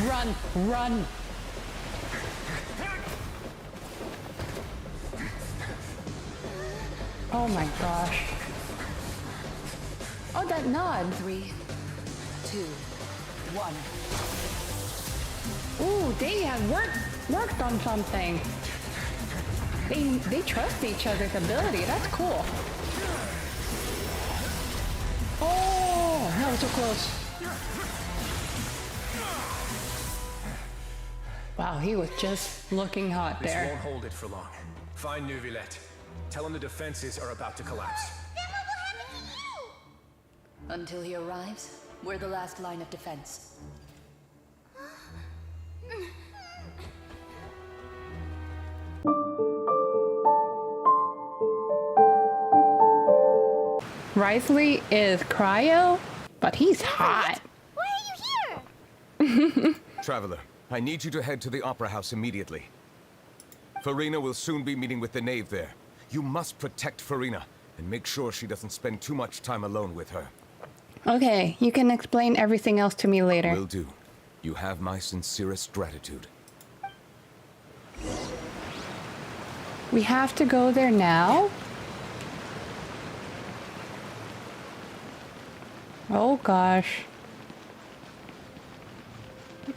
Run! Run! Oh my gosh. Oh, that nod. 3, 2, 1. Ooh, they have worked on something. They trust each other's ability. That's cool. Oh, that was so close. Wow, he was just looking hot This there. won't hold it for long. Find Neuvillette. Tell him the defenses are about to collapse. Then what will happen to you? Until he arrives, we're the last line of defense. Risley is cryo, but he's hot. Why are you here? Traveler, I need you to head to the Opera House immediately. Farina will soon be meeting with the knave there. You must protect Farina, and make sure she doesn't spend too much time alone with her. Okay, you can explain everything else to me later. Will do. You have my sincerest gratitude. We have to go there now? Oh gosh.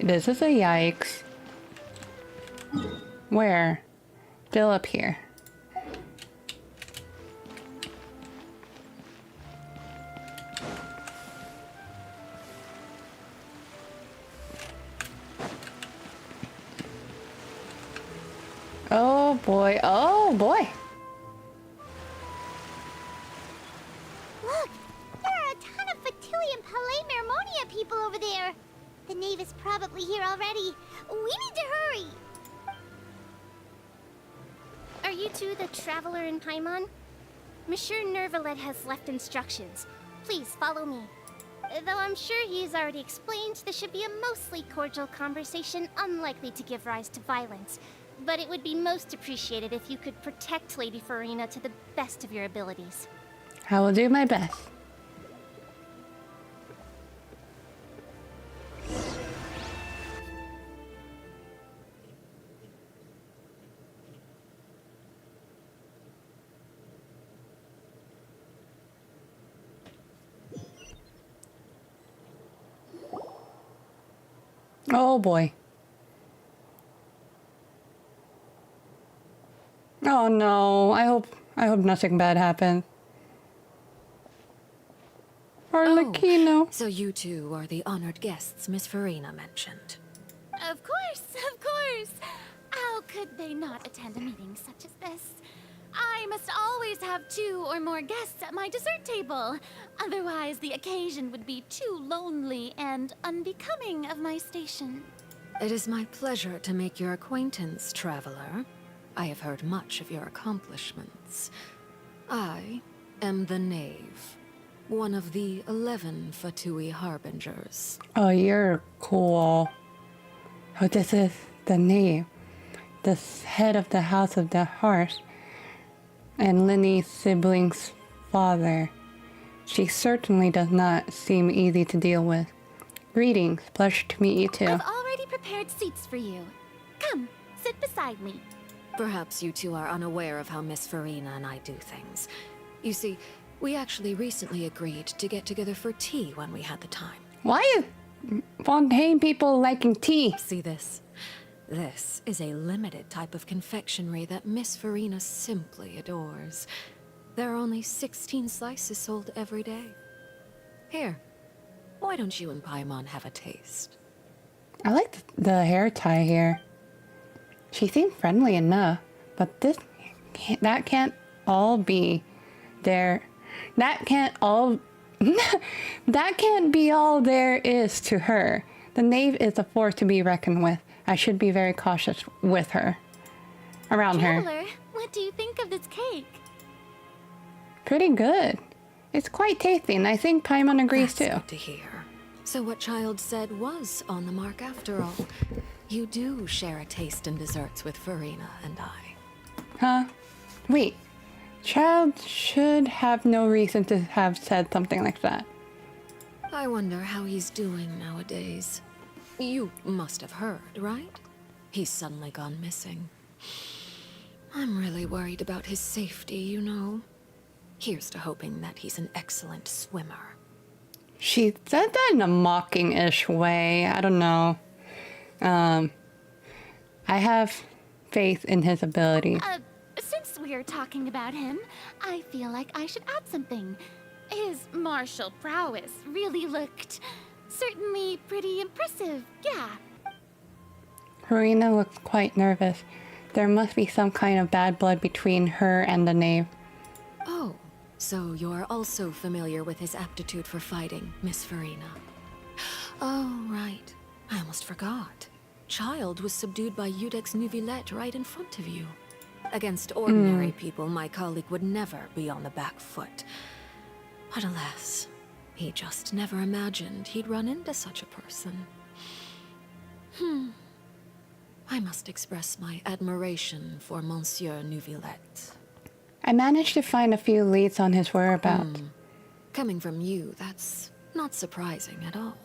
This is a yikes. Where? Still up here. Oh boy, oh boy. Look, there are a ton of Fatui and Palais Mermonia people over there. The knave is probably here already. We need to hurry. Are you two the traveler in Paimon? Monsieur Neuvillette has left instructions. Please follow me. Though I'm sure he's already explained, this should be a mostly cordial conversation, unlikely to give rise to violence. But it would be most appreciated if you could protect Lady Farina to the best of your abilities. I will do my best. Oh boy. Oh no, I hope nothing bad happens. Arlecchino. So you two are the honored guests Miss Farina mentioned. Of course, of course. How could they not attend a meeting such as this? I must always have 2 or more guests at my dessert table. Otherwise, the occasion would be too lonely and unbecoming of my station. It is my pleasure to make your acquaintance, traveler. I have heard much of your accomplishments. I am the knave, one of the 11 Fatui harbingers. Oh, you're cool. Oh, this is the knave. The head of the House of the Hearth. And Linny's sibling's father. She certainly does not seem easy to deal with. Greetings. Pleasure to meet you too. I've already prepared seats for you. Come, sit beside me. Perhaps you two are unaware of how Miss Farina and I do things. You see, we actually recently agreed to get together for tea when we had the time. Why is Fontaine people liking tea? See this? This is a limited type of confectionery that Miss Farina simply adores. There are only 16 slices sold every day. Here, why don't you and Paimon have a taste? I like the hair tie here. She seemed friendly enough, but that can't all be there. That can't be all there is to her. The knave is a force to be reckoned with. I should be very cautious with her. Around her. Traveler, what do you think of this cake? Pretty good. It's quite tasty, and I think Paimon agrees That's too. good to hear. So what Child said was on the mark after all. You do share a taste in desserts with Farina and I. Huh? Wait. Child should have no reason to have said something like that. I wonder how he's doing nowadays. You must have heard, right? He's suddenly gone missing. I'm really worried about his safety, you know. Here's to hoping that he's an excellent swimmer. She said that in a mocking-ish way. I don't know. I have faith in his ability. Since we're talking about him, I feel like I should add something. His martial prowess really looked certainly pretty impressive, yeah. Farina looks quite nervous. There must be some kind of bad blood between her and the knave. Oh, so you're also familiar with his aptitude for fighting, Miss Farina. Oh, right. I almost forgot. Child was subdued by Udex Neuvillette right in front of you. Against ordinary people, my colleague would never be on the back foot. But alas, he just never imagined he'd run into such a person. I must express my admiration for Monsieur Neuvillette. I managed to find a few leads on his whereabouts. Coming from you, that's not surprising at all.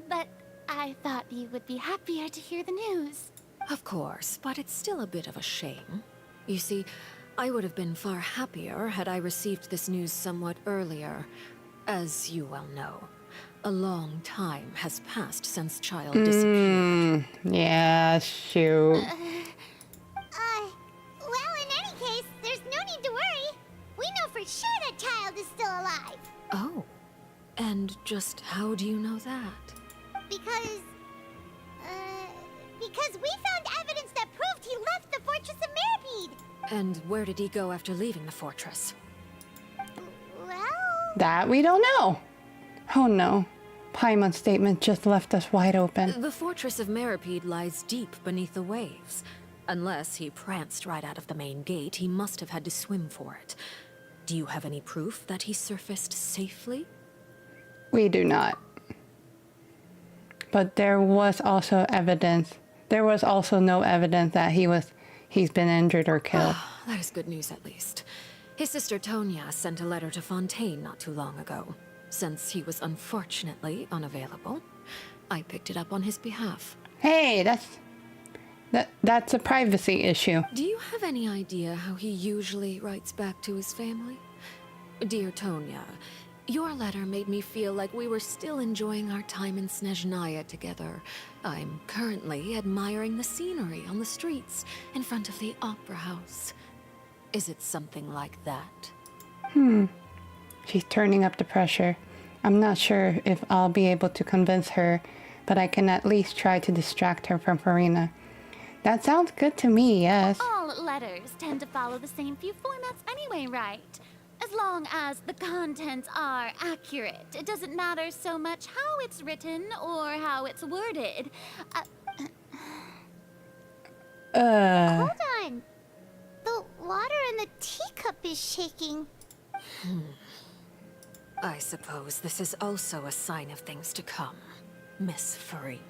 But I thought you would be happier to hear the news. Of course, but it's still a bit of a shame. You see, I would have been far happier had I received this news somewhat earlier. As you well know, a long time has passed since Child disappeared. Yeah, shoot. Well, in any case, there's no need to worry. We know for sure that Child is still alive. Oh, and just how do you know that? Because we found evidence that proved he left the Fortress of Meripede. And where did he go after leaving the fortress? Well... That we don't know. Oh no. Paimon's statement just left us wide open. The Fortress of Meripede lies deep beneath the waves. Unless he pranced right out of the main gate, he must have had to swim for it. Do you have any proof that he surfaced safely? We do not. But there was also evidence. There was also no evidence that he's been injured or killed. That is good news at least. His sister Tonya sent a letter to Fontaine not too long ago. Since he was unfortunately unavailable, I picked it up on his behalf. Hey, that's a privacy issue. Do you have any idea how he usually writes back to his family? Dear Tonya, your letter made me feel like we were still enjoying our time in Snezhnaya together. I'm currently admiring the scenery on the streets in front of the opera house. Is it something like that? She's turning up the pressure. I'm not sure if I'll be able to convince her, but I can at least try to distract her from Farina. That sounds good to me, yes. All letters tend to follow the same few formats anyway, right? As long as the contents are accurate, it doesn't matter so much how it's written or how it's worded. Hold on. The water in the teacup is shaking. I suppose this is also a sign of things to come, Miss Farina.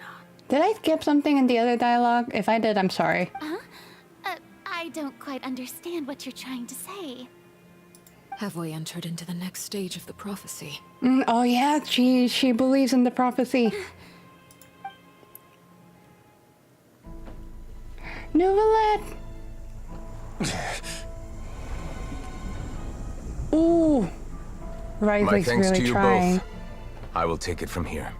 Did I skip something in the other dialogue? If I did, I'm sorry. I don't quite understand what you're trying to say. Have we entered into the next stage of the prophecy? Oh yeah, she believes in the prophecy. Neuvillette! Ooh! My Riley's thanks really to you trying. both. I will take it from here.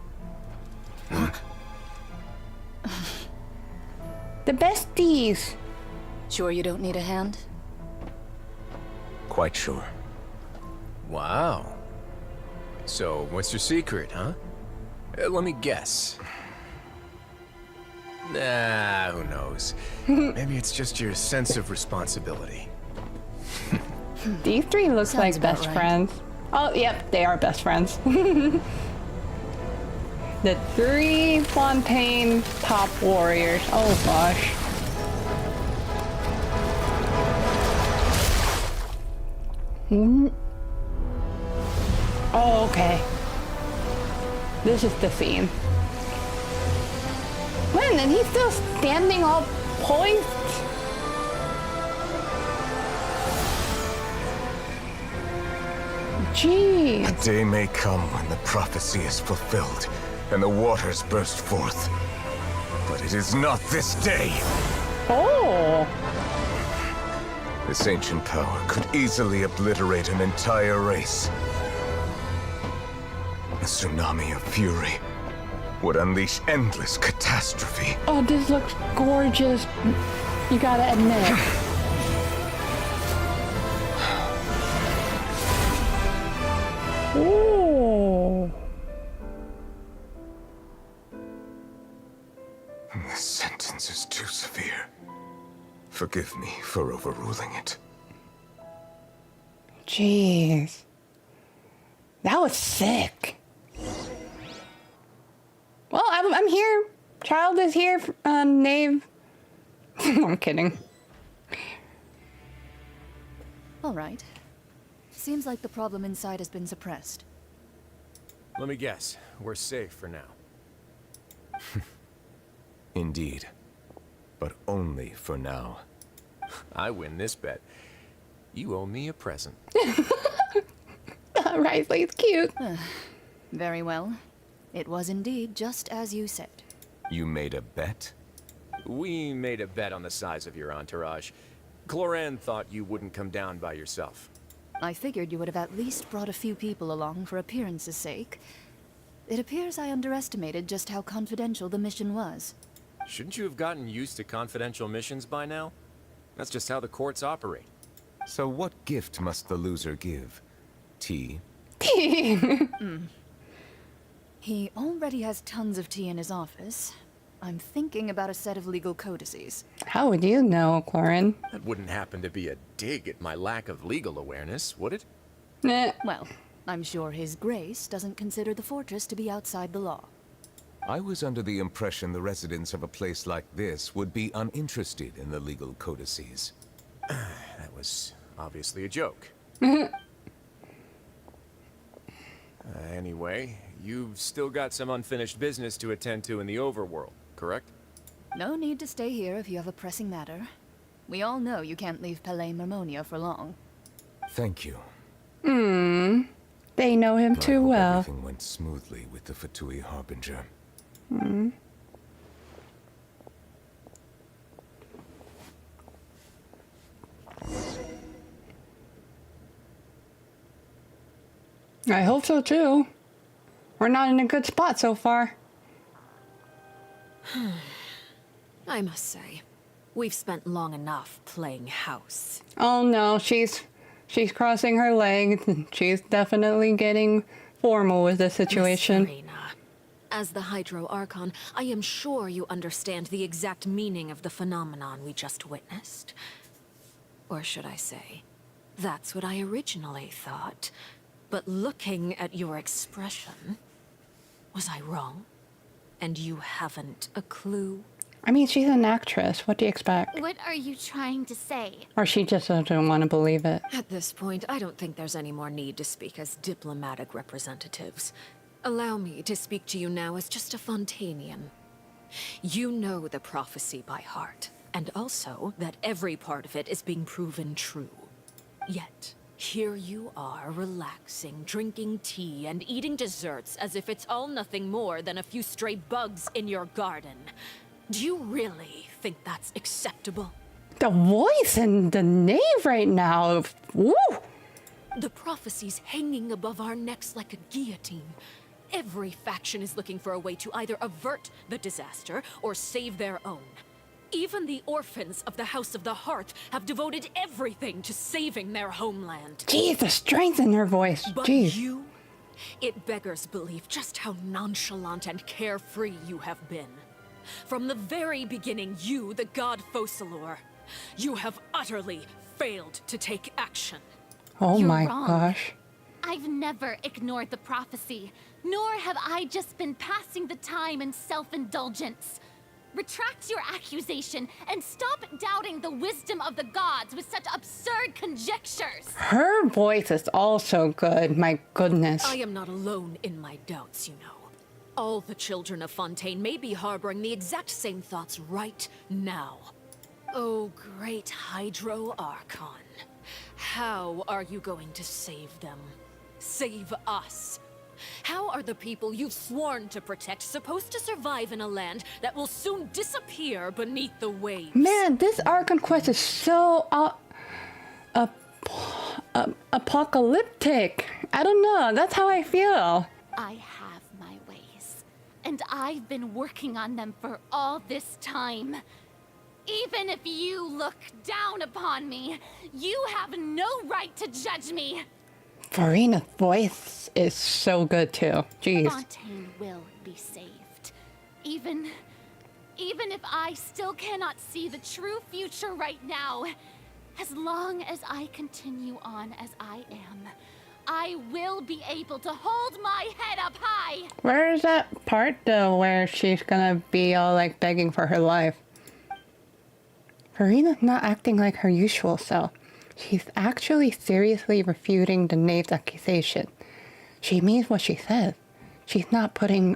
The besties! Sure you don't need a hand? Quite sure. Wow. So, what's your secret, huh? Let me guess. Nah, who knows? Maybe it's just your sense of responsibility. These three look Sounds like about best right. friends. Oh, yep, they are best friends. The three Fontaine top warriors. Oh gosh. Oh, okay. This is the scene. When? And he's still standing all poised? Jeez. A day may come when the prophecy is fulfilled, and the waters burst forth. But it is not this day. Oh! This ancient power could easily obliterate an entire race. A tsunami of fury would unleash endless catastrophe. Oh, this looks gorgeous. You gotta admit. Ooh. This sentence is too severe. Forgive me for overruling it. Jeez. That was sick. Well, I'm here. Child is here. Knave. I'm kidding. All right. Seems like the problem inside has been suppressed. Let me guess. We're safe for now. Indeed. But only for now. I win this bet. You owe me a present. Risley's cute. Very well. It was indeed just as you said. You made a bet? We made a bet on the size of your entourage. Cloran thought you wouldn't come down by yourself. I figured you would have at least brought a few people along for appearance's sake. It appears I underestimated just how confidential the mission was. Shouldn't you have gotten used to confidential missions by now? That's just how the courts operate. So what gift must the loser give? Tea? He already has tons of tea in his office. I'm thinking about a set of legal codices. How would you know, Cloran? That wouldn't happen to be a dig at my lack of legal awareness, would it? Nah. Well, I'm sure His Grace doesn't consider the fortress to be outside the law. I was under the impression the residents of a place like this would be uninterested in the legal codices. That was obviously a joke. Anyway, you've still got some unfinished business to attend to in the overworld, correct? No need to stay here if you have a pressing matter. We all know you can't leave Palais Mermonia for long. Thank you. They know him I too hope well. everything went smoothly with the Fatui Harbinger. I hope so too. We're not in a good spot so far. I must say, we've spent long enough playing house. Oh no, she's crossing her legs. And she's definitely getting formal with the situation. Miss Serena, as the Hydro Archon, I am sure you understand the exact meaning of the phenomenon we just witnessed. Or should I say, that's what I originally thought. But looking at your expression, was I wrong? And you haven't a clue? I mean, she's an actress. What do you expect? What are you trying to say? Or she just doesn't want to believe it. At this point, I don't think there's any more need to speak as diplomatic representatives. Allow me to speak to you now as just a Fontanian. You know the prophecy by heart, and also that every part of it is being proven true. Yet, here you are, relaxing, drinking tea, and eating desserts as if it's all nothing more than a few stray bugs in your garden. Do you really think that's acceptable? The voice and the name right now. Woo! The prophecy's hanging above our necks like a guillotine. Every faction is looking for a way to either avert the disaster or save their own. Even the orphans of the House of the Hearth have devoted everything to saving their homeland. Jeez, the strength in her voice. But Jeez. you? It beggars belief just how nonchalant and carefree you have been. From the very beginning, you, the god Focalor, you have utterly failed to take action. Oh You're my wrong. gosh. I've never ignored the prophecy, nor have I just been passing the time in self-indulgence. Retract your accusation and stop doubting the wisdom of the gods with such absurd conjectures. Her voice is also good. My goodness. I am not alone in my doubts, you know. All the children of Fontaine may be harboring the exact same thoughts right now. Oh, great Hydro Archon. How are you going to save them? Save us? How are the people you've sworn to protect supposed to survive in a land that will soon disappear beneath the waves? Man, this Archon quest is so apocalyptic. I don't know. That's how I feel. I have my ways, and I've been working on them for all this time. Even if you look down upon me, you have no right to judge me. Farina's voice is so good too. Jeez. Fontaine will be saved. Even if I still cannot see the true future right now, as long as I continue on as I am, I will be able to hold my head up high. Where is that part though where she's gonna be all like begging for her life? Farina's not acting like her usual self. She's actually seriously refuting the knave's accusation. She means what she says. She's not putting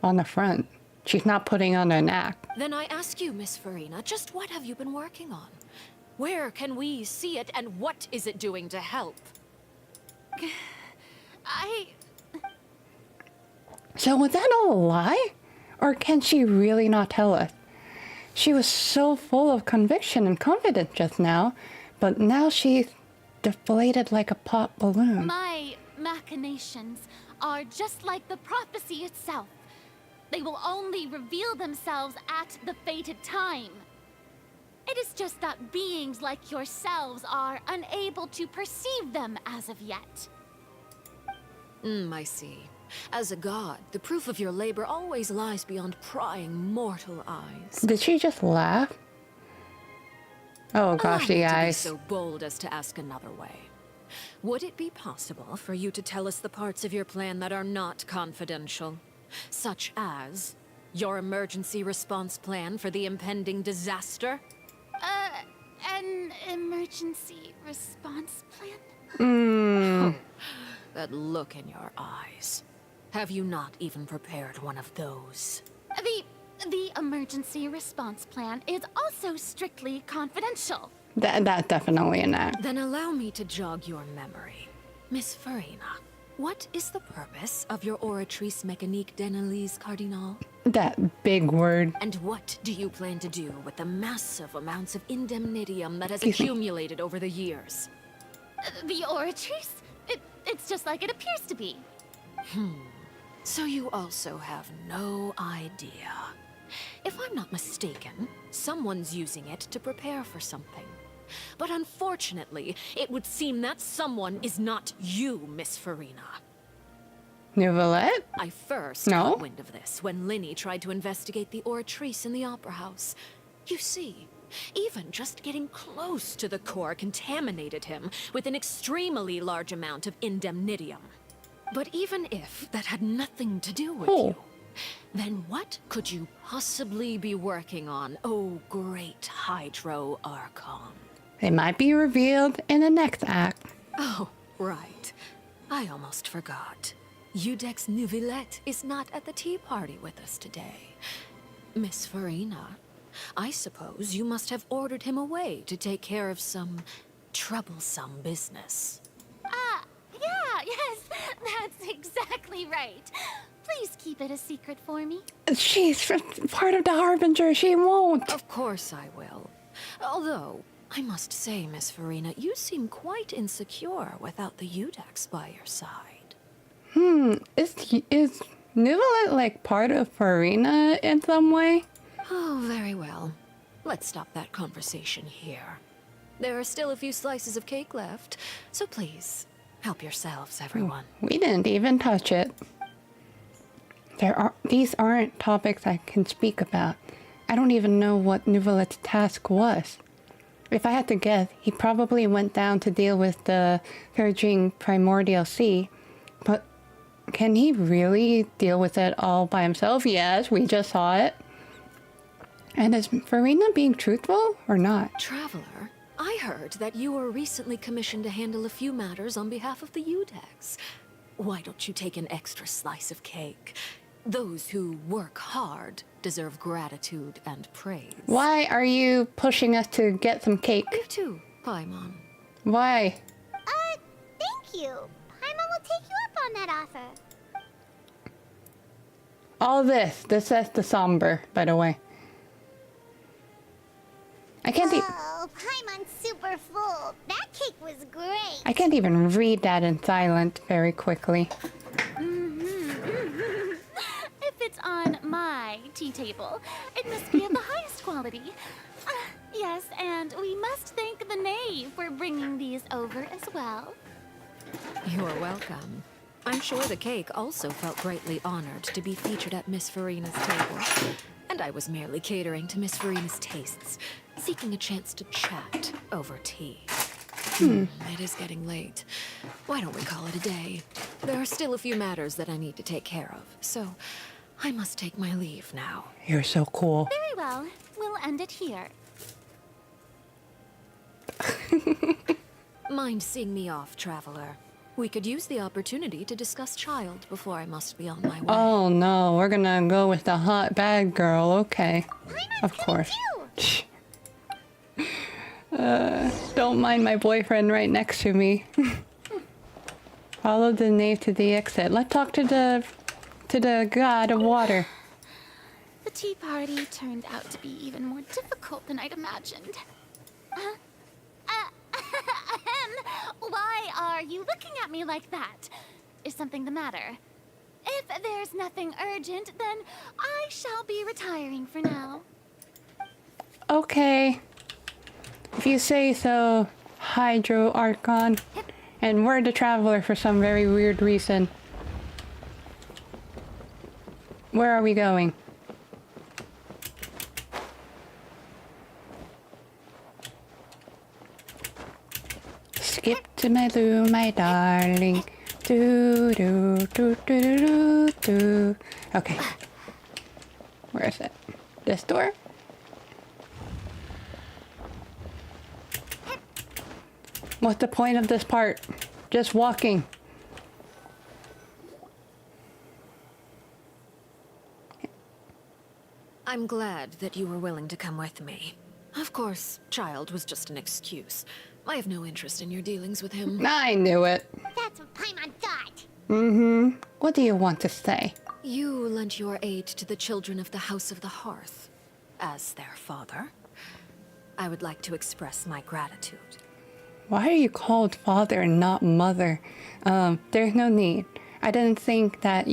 on the front. She's not putting on an act. Then I ask you, Miss Farina, just what have you been working on? Where can we see it, and what is it doing to help? So was that all a lie? Or can she really not tell us? She was so full of conviction and confidence just now, but now she's deflated like a pop balloon. My machinations are just like the prophecy itself. They will only reveal themselves at the fated time. It is just that beings like yourselves are unable to perceive them as of yet. I see. As a god, the proof of your labor always lies beyond prying mortal eyes. Did she just laugh? Oh gosh, the Allow me to be eyes. so bold as to ask another way. Would it be possible for you to tell us the parts of your plan that are not confidential? Such as your emergency response plan for the impending disaster? An emergency response plan? That look in your eyes. Have you not even prepared one of those? The emergency response plan is also strictly confidential. That's definitely an act. Then allow me to jog your memory. Miss Farina, what is the purpose of your Oratrice Mécanique d'Analyse Cardinal? That big word. And what do you plan to do with the massive amounts of indemnitium that has Excuse me. accumulated over the years? The Oratrice? It's just like it appears to be. So you also have no idea. If I'm not mistaken, someone's using it to prepare for something. But unfortunately, it would seem that someone is not you, Miss Farina. Nouvellette? I first No? got wind of this when Linny tried to investigate the Oratrice in the Opera House. You see, even just getting close to the core contaminated him with an extremely large amount of indemnitium. But even if that had nothing to do with you, then what could you possibly be working on, oh great Hydro Archon? It might be revealed in the next act. Oh, right. I almost forgot. Udex Nouvellette is not at the tea party with us today. Miss Farina, I suppose you must have ordered him away to take care of some troublesome business. Yeah, yes, that's exactly right. Please keep it a secret for me. She's part of the Harbinger. She won't. Of course I will. Although, I must say, Miss Farina, you seem quite insecure without the Udex by your side. Is Nouvellette like part of Farina in some way? Oh, very well. Let's stop that conversation here. There are still a few slices of cake left, so please, help yourselves, everyone. We didn't even touch it. These aren't topics I can speak about. I don't even know what Nouvellette's task was. If I had to guess, he probably went down to deal with the surging primordial sea. But can he really deal with it all by himself? Yes, we just saw it. And is Farina being truthful or not? Traveler, I heard that you were recently commissioned to handle a few matters on behalf of the Udex. Why don't you take an extra slice of cake? Those who work hard deserve gratitude and praise. Why are you pushing us to get some cake? You too, Paimon. Why? Thank you. Paimon will take you up on that offer. All this. This says the somber, by the way. I can't even... Oh, Paimon's super full. That cake was great. I can't even read that in silent very quickly. If it's on my tea table, it must be of the highest quality. Yes, and we must thank the knave for bringing these over as well. You're welcome. I'm sure the cake also felt greatly honored to be featured at Miss Farina's table. And I was merely catering to Miss Farina's tastes, seeking a chance to chat over tea. It is getting late. Why don't we call it a day? There are still a few matters that I need to take care of, so I must take my leave now. You're so cool. Very well. We'll end it here. Mind seeing me off, traveler? We could use the opportunity to discuss child before I must be on my way. Oh no, we're gonna go with the hot bad girl. Okay. Of course. Don't mind my boyfriend right next to me. Follow the knave to the exit. Let's talk to the god of water. The tea party turned out to be even more difficult than I'd imagined. Why are you looking at me like that? Is something the matter? If there's nothing urgent, then I shall be retiring for now. Okay. If you say so, Hydro Archon. And we're the traveler for some very weird reason. Where are we going? Skip to my loo, my darling. Do do do do do do do. Okay. Where is it? This door? What's the point of this part? Just walking. I'm glad that you were willing to come with me. Of course, child was just an excuse. I have no interest in your dealings with him. I knew it. That's what Paimon thought. Mm-hmm. What do you want to say? You lent your aid to the children of the House of the Hearth. As their father, I would like to express my gratitude. Why are you called father and not mother? There's no need. I didn't think that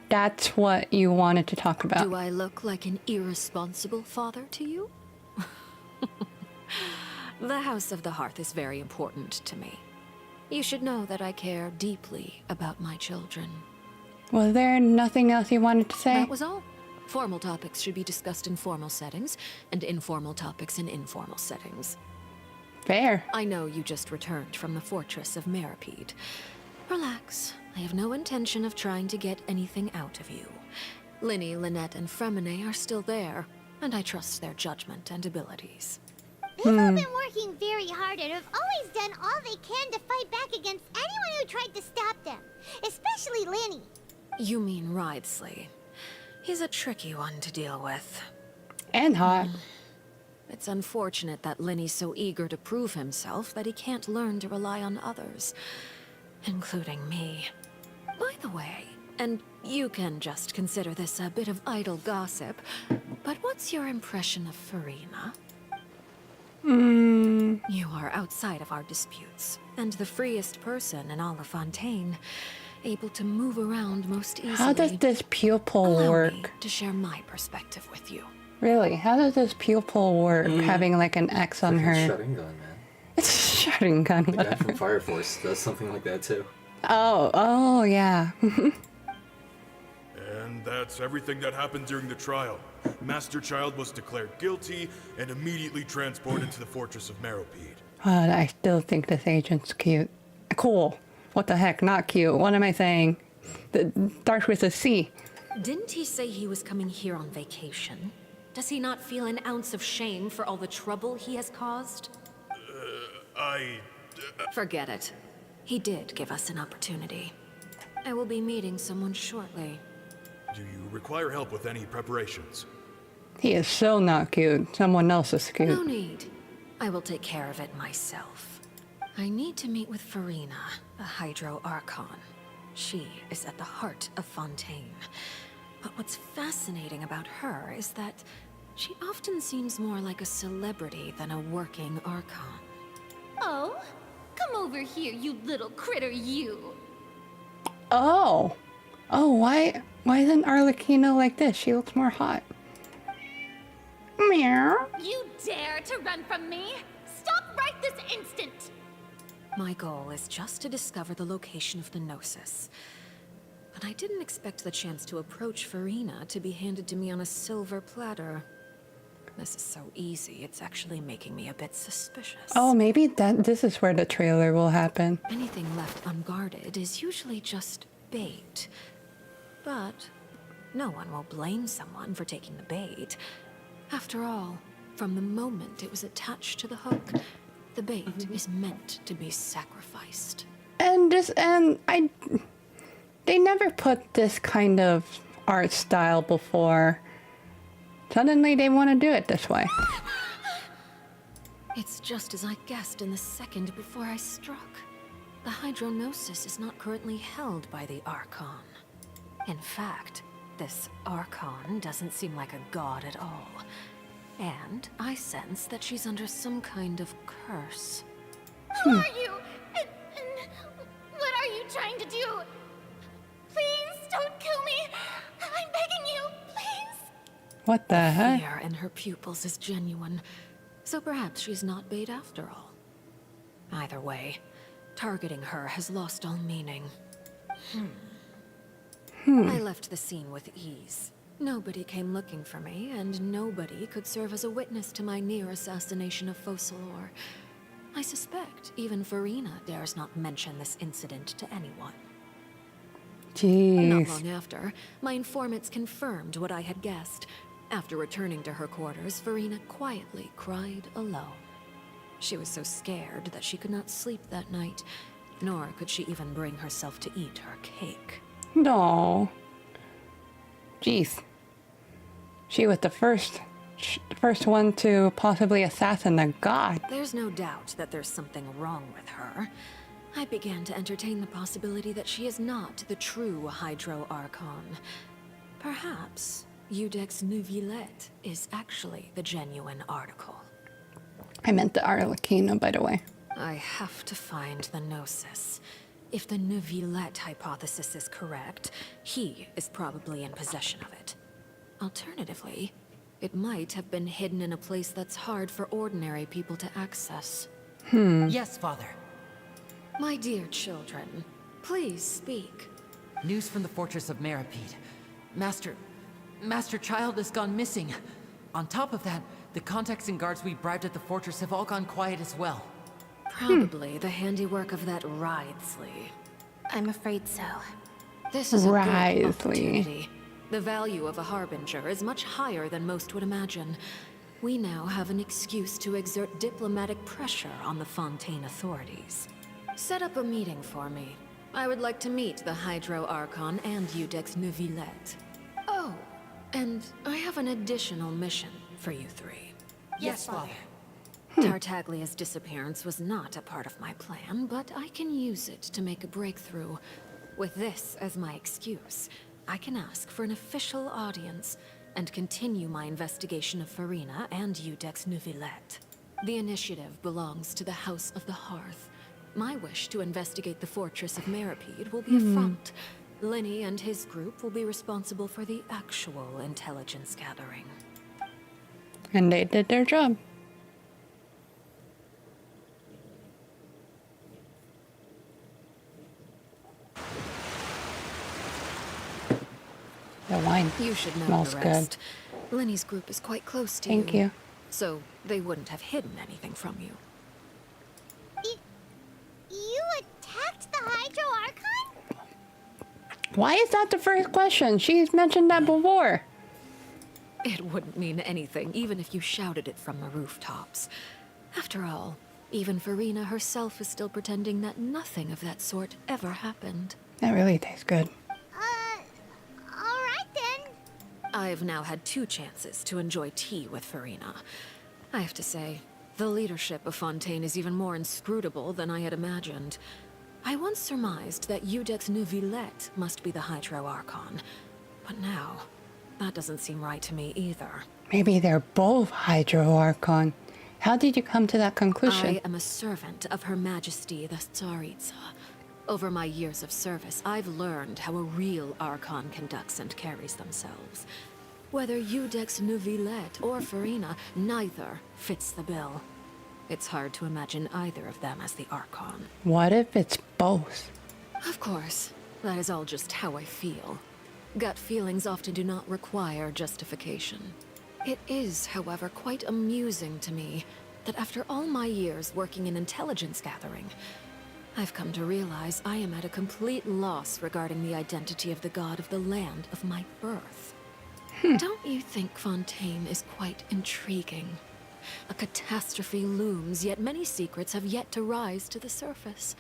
that's what you wanted to talk about. Do I look like an irresponsible father to you? The House of the Hearth is very important to me. You should know that I care deeply about my children. Was there nothing else you wanted to say? That was all. Formal topics should be discussed in formal settings, and informal topics in informal settings. Fair. I know you just returned from the fortress of Meripede. Relax. I have no intention of trying to get anything out of you. Linny, Lynette, and Fremine are still there, and I trust their judgment and abilities. They've all been working very hard and have always done all they can to fight back against anyone who tried to stop them. Especially Linny. You mean Wriothesley. He's a tricky one to deal with. And hot. It's unfortunate that Linny's so eager to prove himself that he can't learn to rely on others, including me. By the way, and you can just consider this a bit of idle gossip, but what's your impression of Farina? You are outside of our disputes, and the freest person in all of Fontaine, able to move around most easily. How does this pupil Allow work? me to share my perspective with you. Really? How does this pupil work, having like an X on her? Shutting gun, man. It's shutting gun. The guy from Fire Force does something like that too. Oh, yeah. And that's everything that happened during the trial. Master Child was declared guilty and immediately transported to the fortress of Meripede. I still think this agent's cute. Cool. What the heck? Not cute. What am I saying? Starts with a C. Didn't he say he was coming here on vacation? Does he not feel an ounce of shame for all the trouble he has caused? Forget it. He did give us an opportunity. I will be meeting someone shortly. Do you require help with any preparations? He is so not cute. Someone else is cute. No need. I will take care of it myself. I need to meet with Farina, the Hydro Archon. She is at the heart of Fontaine. But what's fascinating about her is that she often seems more like a celebrity than a working Archon. Oh, come over here, you little critter, you. Oh. Oh, why isn't Arlecchino like this? She looks more hot. Meow. You dare to run from me? Stop right this instant! My goal is just to discover the location of the Gnosis. But I didn't expect the chance to approach Farina to be handed to me on a silver platter. This is so easy, it's actually making me a bit suspicious. Oh, maybe this is where the trailer will happen. Anything left unguarded is usually just bait. But no one will blame someone for taking the bait. After all, from the moment it was attached to the hook, the bait is meant to be sacrificed. They never put this kind of art style before. Suddenly they want to do it this way. It's just as I guessed in the second before I struck. The Hydronosis is not currently held by the Archon. In fact, this Archon doesn't seem like a god at all. And I sense that she's under some kind of curse. Who are you? And what are you trying to do? Please don't kill me. I'm begging you, please. What the heck? Fear in her pupils is genuine, so perhaps she's not bait after all. Either way, targeting her has lost all meaning. I left the scene with ease. Nobody came looking for me, and nobody could serve as a witness to my near assassination of Focalor. I suspect even Farina dares not mention this incident to anyone. Jeez. Not long after, my informants confirmed what I had guessed. After returning to her quarters, Farina quietly cried alone. She was so scared that she could not sleep that night, nor could she even bring herself to eat her cake. No. Jeez. She was the first one to possibly assassinate a god. There's no doubt that there's something wrong with her. I began to entertain the possibility that she is not the true Hydro Archon. Perhaps Iudex Neuvillette is actually the genuine article. I meant the Arlecchino, by the way. I have to find the Gnosis. If the Neuvillette hypothesis is correct, he is probably in possession of it. Alternatively, it might have been hidden in a place that's hard for ordinary people to access. Yes, Father. My dear children, please speak. News from the fortress of Meripede. Master Child has gone missing. On top of that, the contacts and guards we bribed at the fortress have all gone quiet as well. Probably the handiwork of that Wriothesley. I'm afraid so. This is a good Wriothesley. opportunity. The value of a harbinger is much higher than most would imagine. We now have an excuse to exert diplomatic pressure on the Fontaine authorities. Set up a meeting for me. I would like to meet the Hydro Archon and Iudex Neuvillette. Oh, and I have an additional mission for you three. Yes, Father. Tartaglia's disappearance was not a part of my plan, but I can use it to make a breakthrough. With this as my excuse, I can ask for an official audience and continue my investigation of Farina and Iudex Neuvillette. The initiative belongs to the House of the Hearth. My wish to investigate the fortress of Meripede will be a front. Lenny and his group will be responsible for the actual intelligence gathering. And they did their job. The wine You should know smells the good. rest. Lenny's group is quite close to you. Thank you. So they wouldn't have hidden anything from you. You attacked the Hydro Archon? Why is that the first question? She's mentioned that before. It wouldn't mean anything, even if you shouted it from the rooftops. After all, even Farina herself is still pretending that nothing of that sort ever happened. That really tastes good. Alright then. I've now had 2 chances to enjoy tea with Farina. I have to say, the leadership of Fontaine is even more inscrutable than I had imagined. I once surmised that Iudex Neuvillette must be the Hydro Archon, but now, that doesn't seem right to me either. Maybe they're both Hydro Archon. How did you come to that conclusion? I am a servant of Her Majesty the Tsaritsa. Over my years of service, I've learned how a real Archon conducts and carries themselves. Whether Iudex Neuvillette or Farina, neither fits the bill. It's hard to imagine either of them as the Archon. What if it's both? Of course, that is all just how I feel. Gut feelings often do not require justification. It is, however, quite amusing to me that after all my years working in intelligence gathering, I've come to realize I am at a complete loss regarding the identity of the god of the land of my birth. Don't you think Fontaine is quite intriguing? A catastrophe looms, yet many secrets have yet to rise to the surface.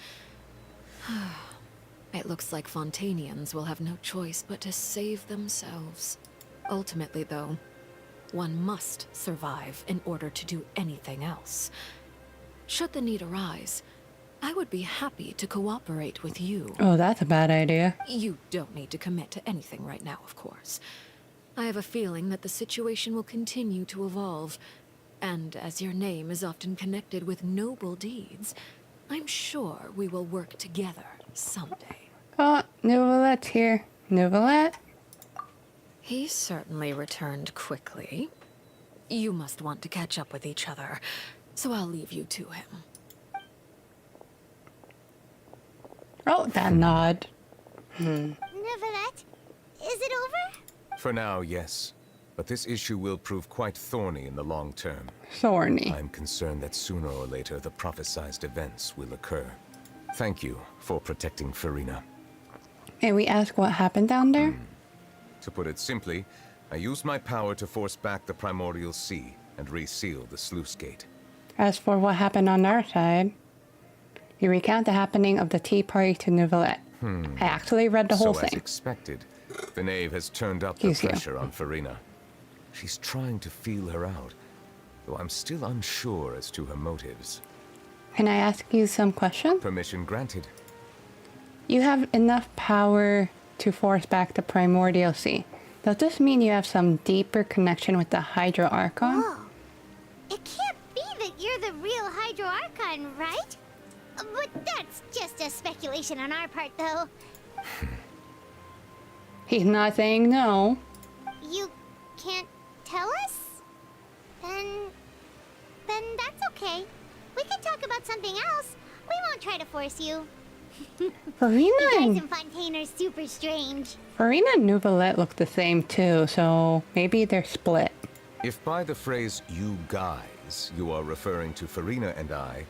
It looks like Fontainians will have no choice but to save themselves. Ultimately, though, one must survive in order to do anything else. Should the need arise, I would be happy to cooperate with you. Oh, that's a bad idea. You don't need to commit to anything right now, of course. I have a feeling that the situation will continue to evolve, and as your name is often connected with noble deeds, I'm sure we will work together someday. Oh, Neuvillette's here. Neuvillette? He certainly returned quickly. You must want to catch up with each other, so I'll leave you to him. Oh, that nod. Neuvillette, is it over? For now, yes. But this issue will prove quite thorny in the long term. Thorny. I'm concerned that sooner or later the prophesized events will occur. Thank you for protecting Farina. May we ask what happened down there? To put it simply, I used my power to force back the primordial sea and reseal the sluice gate. As for what happened on our side, you recount the happening of the tea party to Neuvillette. I actually read the whole So thing. as expected, the knave has turned up the Excuse you. pressure on Farina. She's trying to feel her out, though I'm still unsure as to her motives. Can I ask you some questions? Permission granted. You have enough power to force back the primordial sea. Does this mean you have some deeper connection with the Hydro Archon? Whoa. It can't be that you're the real Hydro Archon, right? But that's just a speculation on our part, though. He's not saying no. You can't tell us? Then that's okay. We can talk about something else. We won't try to force you. You guys in Fontaine are super strange. Farina and Neuvillette look the same too, so maybe they're split. If by the phrase "you guys" you are referring to Farina and I,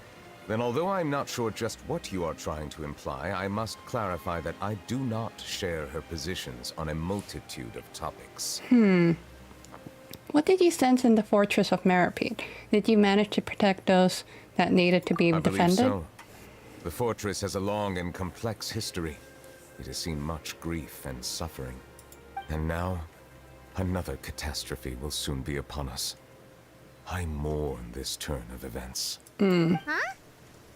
then although I'm not sure just what you are trying to imply, I must clarify that I do not share her positions on a multitude of topics. What did you sense in the fortress of Meripede? Did you manage to protect those that needed to be I defended? believe so. The fortress has a long and complex history. It has seen much grief and suffering. And now, another catastrophe will soon be upon us. I mourn this turn of events. Huh?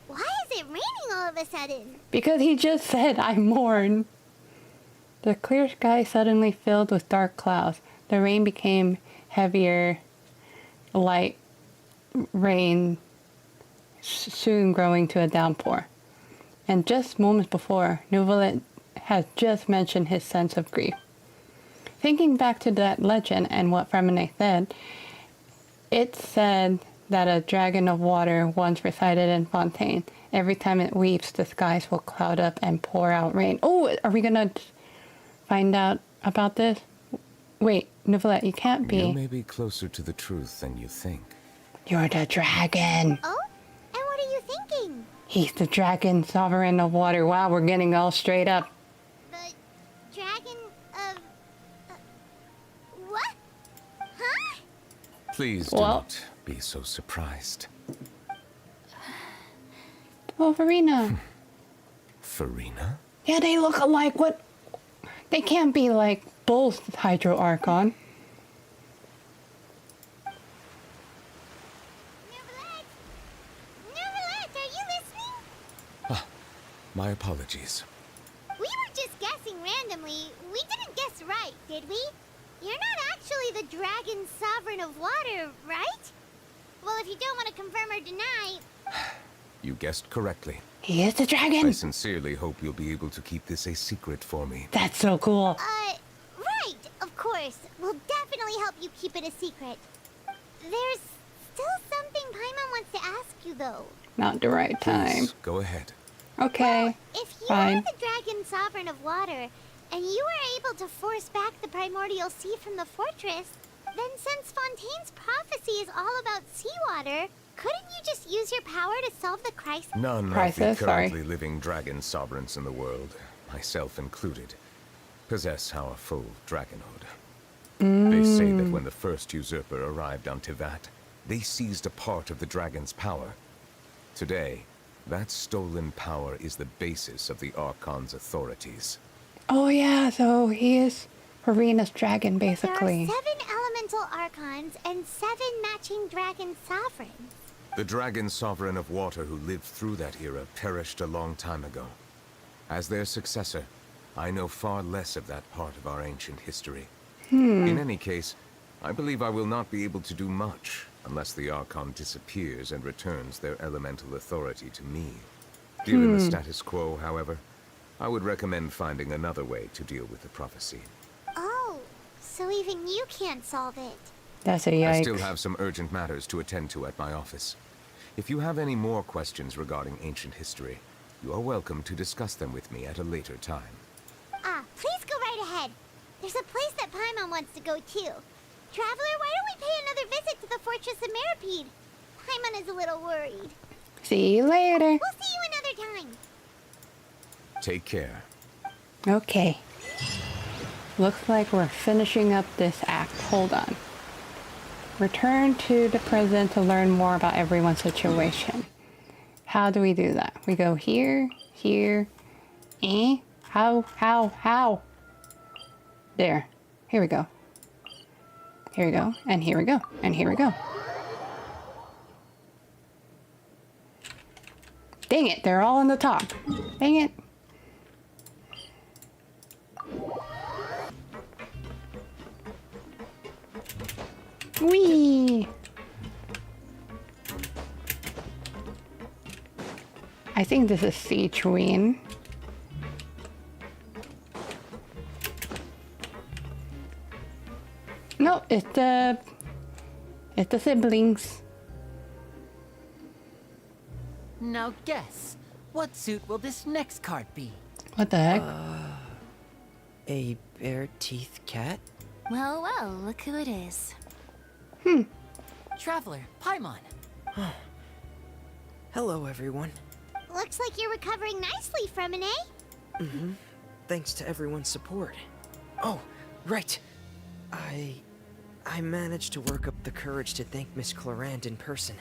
Why is it raining all of a sudden? Because he just said, I mourn. The clear sky suddenly filled with dark clouds. The rain became heavier, light rain, soon growing to a downpour. And just moments before, Neuvillette had just mentioned his sense of grief. Thinking back to that legend and what Fremine said, it said that a dragon of water once resided in Fontaine. Every time it weeps, the skies will cloud up and pour out rain. Oh, are we gonna find out about this? Wait, Neuvillette, you can't be. You may be closer to the truth than you think. You're the dragon. Oh? And what are you thinking? He's the dragon, sovereign of water. Wow, we're getting all straight up. The dragon of... what? Huh? Please do not be so surprised. Oh, Farina. Farina? Yeah, they look alike. What? They can't be like both Hydro Archon. Neuvillette! Neuvillette, are you listening? My apologies. We were just guessing randomly. We didn't guess right, did we? You're not actually the Dragon Sovereign of Water, right? Well, if you don't want to confirm or deny... You guessed correctly. He is the dragon. I sincerely hope you'll be able to keep this a secret for me. That's so cool. Right, of course. We'll definitely help you keep it a secret. There's still something Paimon wants to ask you, though. Not the right time. Please, go ahead. Okay. Well, if you fine. are the Dragon Sovereign of Water, and you were able to force back the primordial sea from the fortress, then since Fontaine's prophecy is all about seawater, couldn't you just use your power to solve the crisis? None of the currently living dragon sovereigns in the world, myself included, possess our full dragonhood. They say that when the first usurper arrived on Tivat, they seized a part of the dragon's power. Today, that stolen power is the basis of the Archon's authorities. Oh yeah, so he is Farina's dragon, basically. There are 7 elemental archons and 7 matching dragon sovereigns. The dragon sovereign of water who lived through that era perished a long time ago. As their successor, I know far less of that part of our ancient history. In any case, I believe I will not be able to do much unless the Archon disappears and returns their elemental authority to me. Given the status quo, however, I would recommend finding another way to deal with the prophecy. Oh, so even you can't solve it. That's a yikes. I still have some urgent matters to attend to at my office. If you have any more questions regarding ancient history, you are welcome to discuss them with me at a later time. Please go right ahead. There's a place that Paimon wants to go too. Traveler, why don't we pay another visit to the Fortress of Meripede? Paimon is a little worried. See you later. We'll see you another time. Take care. Okay. Looks like we're finishing up this act. Hold on. Return to the present to learn more about everyone's situation. How do we do that? We go here, here, How? There. Here we go. Here we go. And here we go. And here we go. Dang it, they're all on the top. Dang it. Whee! I think this is Sichuan. No, it's the siblings. Now guess, what suit will this next card be? What the heck? A bare teeth cat? Well, well, look who it is. Traveler, Paimon. Hello, everyone. Looks like you're recovering nicely from it, eh? Thanks to everyone's support. Oh, right. I managed to work up the courage to thank Miss Clorand in person.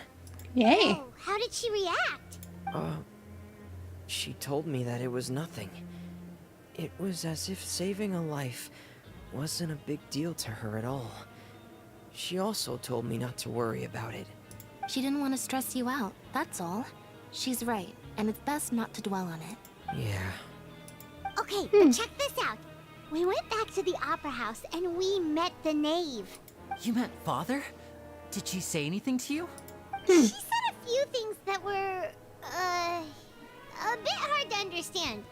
Yay! Oh, how did she react? She told me that it was nothing. It was as if saving a life wasn't a big deal to her at all. She also told me not to worry about it. She didn't want to stress you out, that's all. She's right, and it's best not to dwell on it. Yeah. Okay, but check this out. We went back to the opera house and we met the knave. You met Father? Did she say anything to you? She said a few things that were, a bit hard to understand.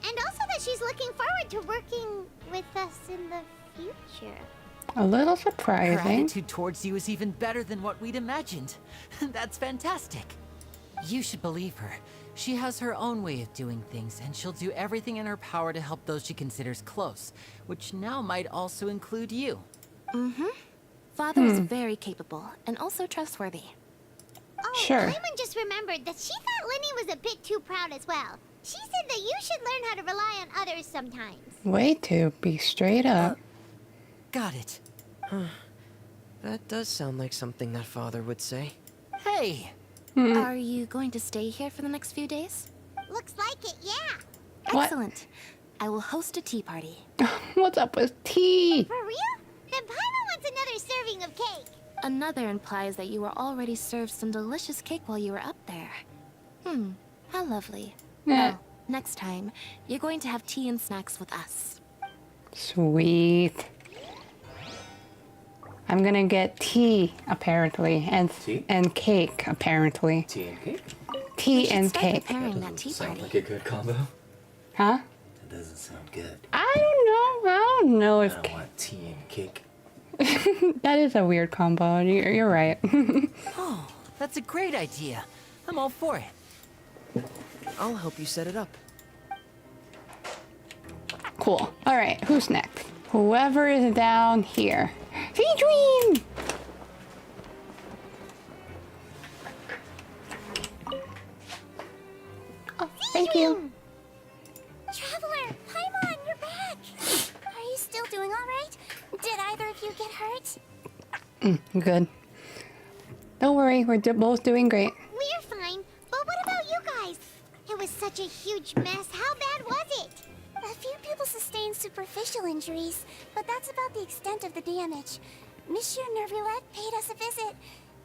And also that she's looking forward to working with us in the future. A little Her surprising. attitude towards you is even better than what we'd imagined. That's fantastic. You should believe her. She has her own way of doing things, and she'll do everything in her power to help those she considers close, which now might also include you. Father is very capable, and also trustworthy. Oh, Sure. Paimon just remembered that she thought Linny was a bit too proud as well. She said that you should learn how to rely on others sometimes. Way to be straight up. Got it. That does sound like something that Father would say. Hey! Are you going to stay here for the next few days? Looks like it, yeah. What? Excellent. I will host a tea party. What's up with tea? For real? Then Paimon wants another serving of cake. Another implies that you were already served some delicious cake while you were up there. How lovely. Yeah. Oh, Next time, you're going to have tea and snacks with us. Sweet. I'm gonna get tea, apparently, and cake, apparently. Tea and cake? Tea and cake. Preparing that tea Sound party. like a good combo. Huh? That doesn't sound good. I don't know if I don't want tea and cake. that is a weird combo. You're right. Oh, that's a great idea. I'm all for it. I'll help you set it up. Cool. All right, who's next? Whoever is down here. Feedream! Oh, thank you. Traveler, Paimon, you're back! Are you still doing alright? Did either of you get hurt? Good. Don't worry, we're both doing great. We're fine, but what about you guys? It was such a huge mess. How bad was it? A few people sustained superficial injuries, but that's about the extent of the damage. Monsieur Nervulet paid us a visit.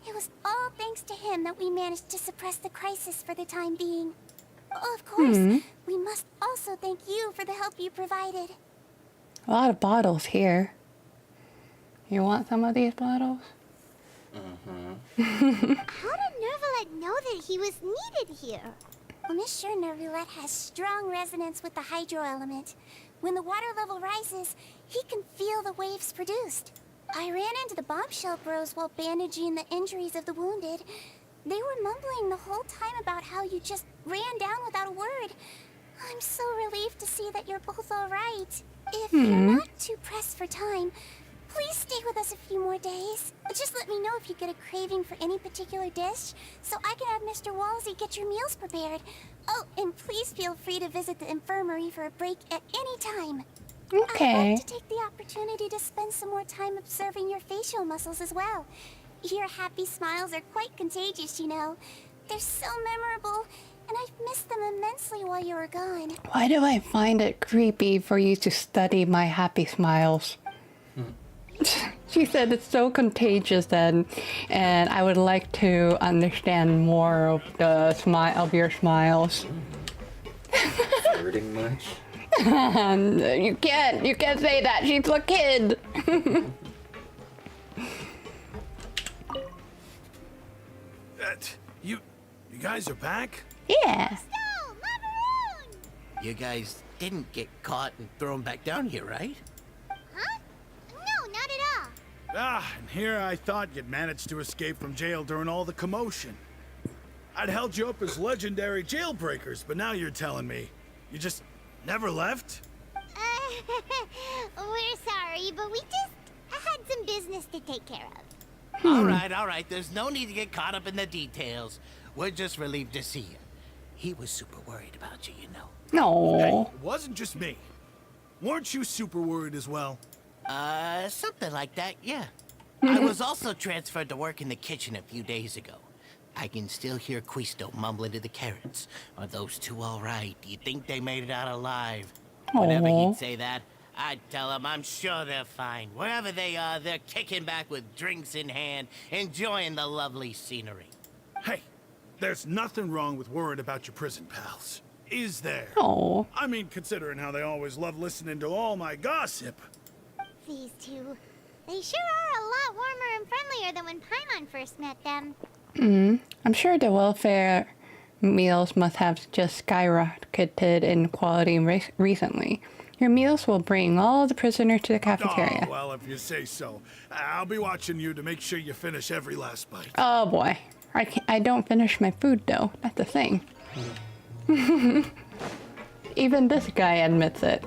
It was all thanks to him that we managed to suppress the crisis for the time being. Of course, we must also thank you for the help you provided. A lot of bottles here. You want some of these bottles? How did Nervulet know that he was needed here? Well, Monsieur Nervulet has strong resonance with the hydro element. When the water level rises, he can feel the waves produced. I ran into the bombshell bros while bandaging the injuries of the wounded. They were mumbling the whole time about how you just ran down without a word. I'm so relieved to see that you're both all right. If you're not too pressed for time, please stay with us a few more days. Just let me know if you get a craving for any particular dish, so I can have Mr. Walsey get your meals prepared. Oh, and please feel free to visit the infirmary for a break at any time. Okay. I'd like to take the opportunity to spend some more time observing your facial muscles as well. Your happy smiles are quite contagious, you know. They're so memorable, and I've missed them immensely while you were gone. Why do I find it creepy for you to study my happy smiles? She said it's so contagious and I would like to understand more of the smile of your smiles. Flirting much? You can't say that. She's a kid. You guys are back? Yeah. No, Macaroon! You guys didn't get caught and thrown back down here, right? Huh? No, not at all. Ah, and here I thought you'd managed to escape from jail during all the commotion. I'd held you up as legendary jailbreakers, but now you're telling me you just never left? We're sorry, but we just had some business to take care of. All right. There's no need to get caught up in the details. We're just relieved to see you. He was super worried about you, you know. No. Hey, it wasn't just me. Weren't you super worried as well? Something like that, yeah. I was also transferred to work in the kitchen a few days ago. I can still hear Quisto mumbling to the carrots. Are those two all right? Do you think they made it out alive? Whenever he'd say that, I'd tell him I'm sure they're fine. Wherever they are, they're kicking back with drinks in hand, enjoying the lovely scenery. Hey, there's nothing wrong with worrying about your prison pals. Is there? Oh. I mean, considering how they always love listening to all my gossip. These two, they sure are a lot warmer and friendlier than when Paimon first met them. I'm sure the welfare meals must have just skyrocketed in quality recently. Your meals will bring all the prisoners to the cafeteria. Oh, well, if you say so. I'll be watching you to make sure you finish every last bite. Oh boy. I don't finish my food though. That's the thing. Even this guy admits it.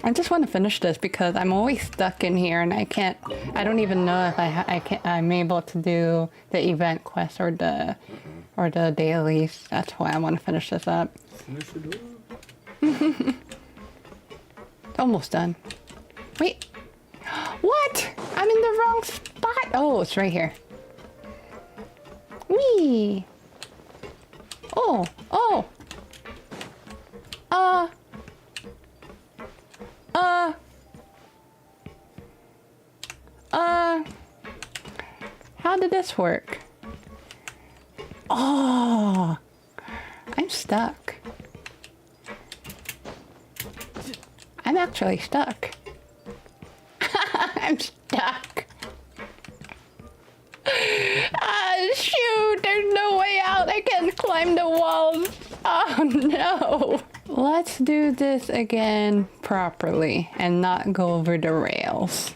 I just want to finish this because I'm always stuck in here and I don't even know if I'm able to do the event quest or the dailies. That's why I want to finish this up. It's almost done. Wait, what? I'm in the wrong spot. Oh, it's right here. Whee! Oh. this work? Oh, I'm stuck. I'm actually stuck. I'm stuck. Ah, shoot, there's no way out. I can't climb the walls. Oh no. Let's do this again properly and not go over the rails.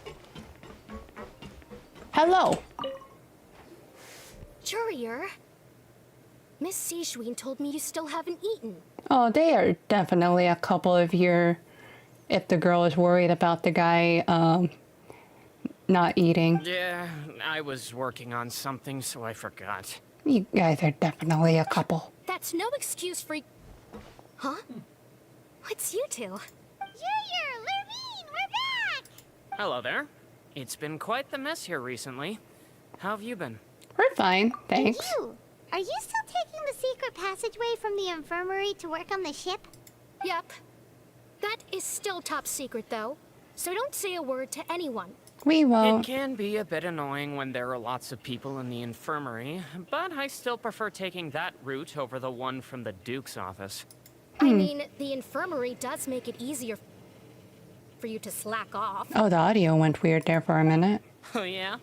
Hello. Courier, Miss Sijwin told me you still haven't eaten. Oh, they are definitely a couple of your... If the girl is worried about the guy, not eating. Yeah, I was working on something, so I forgot. You guys are definitely a couple. That's no excuse for... Huh? What's you two? Junior, Lurvine, we're back! Hello there. It's been quite the mess here recently. How have you been? We're fine, thanks. And you? Are you still taking the secret passageway from the infirmary to work on the ship? Yep. That is still top secret, though. So don't say a word to anyone. We won't. It can be a bit annoying when there are lots of people in the infirmary, but I still prefer taking that route over the one from the Duke's office. I mean, the infirmary does make it easier for you to slack off. Oh, the audio went weird there for a minute. Oh, yeah?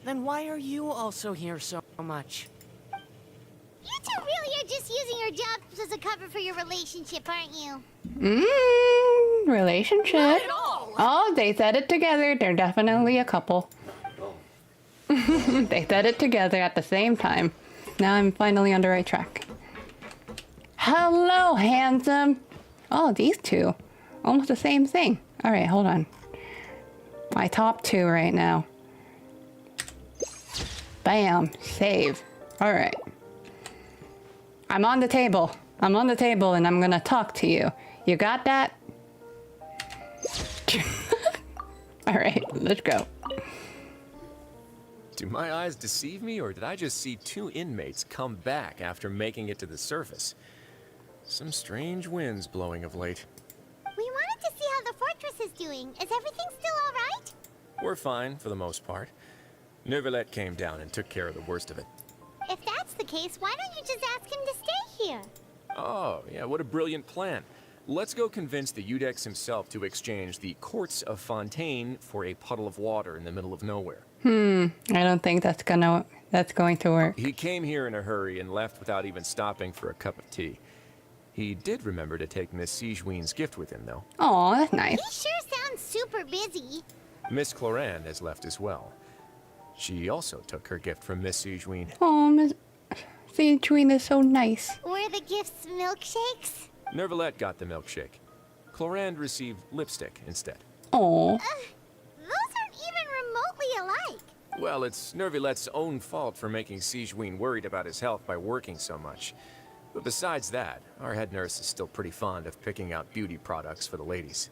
Then why are you also here so much? You two really are just using your jobs as a cover for your relationship, aren't you? Relationship. Not at all. Oh, they said it together. They're definitely a couple. They said it together at the same time. Now I'm finally on the right track. Hello, handsome. Oh, these two. Almost the same thing. All right, hold on. My top two right now. Bam. Save. All right. I'm on the table. I'm on the table and I'm gonna talk to you. You got that? All right, let's go. Do my eyes deceive me, or did I just see two inmates come back after making it to the surface? Some strange winds blowing of late. We wanted to see how the fortress is doing. Is everything still all right? We're fine, for the most part. Neuvillette came down and took care of the worst of it. If that's the case, why don't you just ask him to stay here? Oh, yeah, what a brilliant plan. Let's go convince the Udex himself to exchange the Courts of Fontaine for a puddle of water in the middle of nowhere. I don't think that's going to work. He came here in a hurry and left without even stopping for a cup of tea. He did remember to take Miss Sijwin's gift with him, though. Oh, that's nice. He sure sounds super busy. Miss Cloran has left as well. She also took her gift from Miss Sijwin. Oh, Miss Sijwin is so nice. Were the gifts milkshakes? Neuvillette got the milkshake. Clorand received lipstick instead. Oh. Those aren't even remotely alike. Well, it's Neuvillette's own fault for making Sijwin worried about his health by working so much. But besides that, our head nurse is still pretty fond of picking out beauty products for the ladies.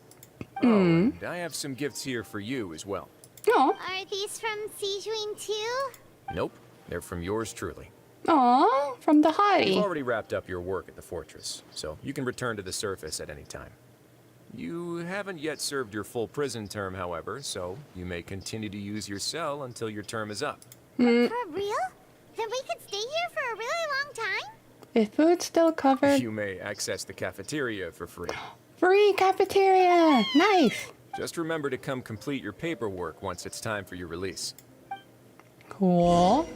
Oh, and I have some gifts here for you as well. Oh. Are these from Sijwin too? Nope, they're from yours truly. Aw, from the hottie. You've already wrapped up your work at the fortress, so you can return to the surface at any time. You haven't yet served your full prison term, however, so you may continue to use your cell until your term is up. For real? Then we could stay here for a really long time? Is food still covered? You may access the cafeteria for free. Free cafeteria! Nice! Just remember to come complete your paperwork once it's time for your release. Cool.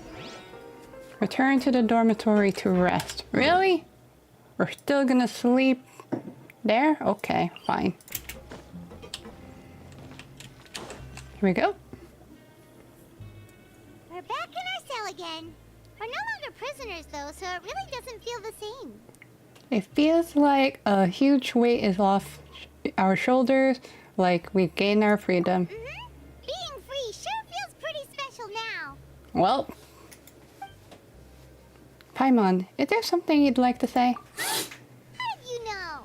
Return to the dormitory to rest. Really? We're still gonna sleep there? Okay, fine. Here we go. We're back in our cell again. We're no longer prisoners though, so it really doesn't feel the same. It feels like a huge weight is off our shoulders, like we've gained our freedom. Being free sure feels pretty special now. Well, Paimon, is there something you'd like to say? How did you know?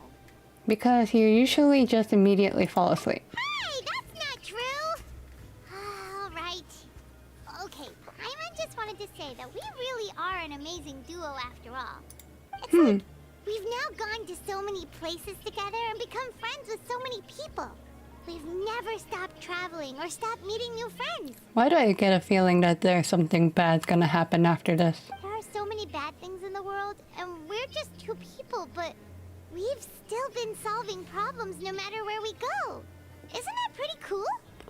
Because you usually just immediately fall asleep. Hey, that's not true. All right. Okay, Paimon just wanted to say that we really are an amazing duo after all. It's like we've now gone to so many places together and become friends with so many people. We've never stopped traveling or stopped meeting new friends. Why do I get a feeling that there's something bad's gonna happen after this? There are so many bad things in the world, and we're just two people, but we've still been solving problems no matter where we go. Isn't that pretty cool?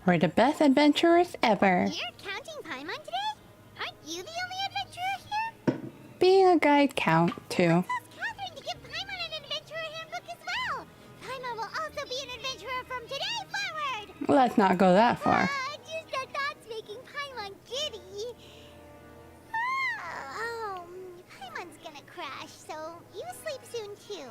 We're the best adventurers ever. You're counting Paimon today? Aren't you the only adventurer here? Being a guide count, too. Catherine to give Paimon an adventurer handbook as well. Paimon will also be an adventurer from today forward. Let's not go that far. Just the thoughts making Paimon giddy. Paimon's gonna crash, so you sleep soon too.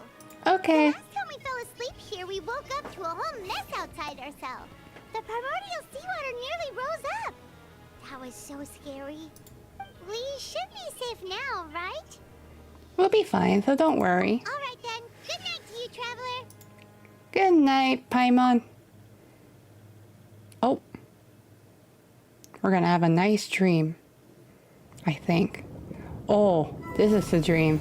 Okay. The last time we fell asleep here, we woke up to a whole mess outside ourselves. The primordial seawater nearly rose up. That was so scary. We should be safe now, right? We'll be fine, so don't worry. All right then. Good night to you, traveler. Good night, Paimon. Oh. We're gonna have a nice dream. I think. Oh, this is the dream.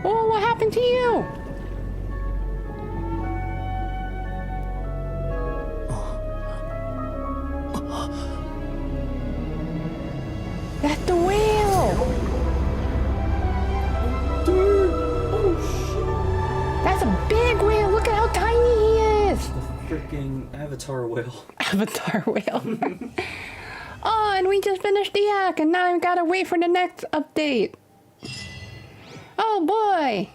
Oh, what happened to you? That's the whale! Dude! Oh shit! That's a big whale! Look at how tiny he is! The freaking Avatar whale. Avatar whale. Oh, and we just finished the act, and now I gotta wait for the next update. Oh boy!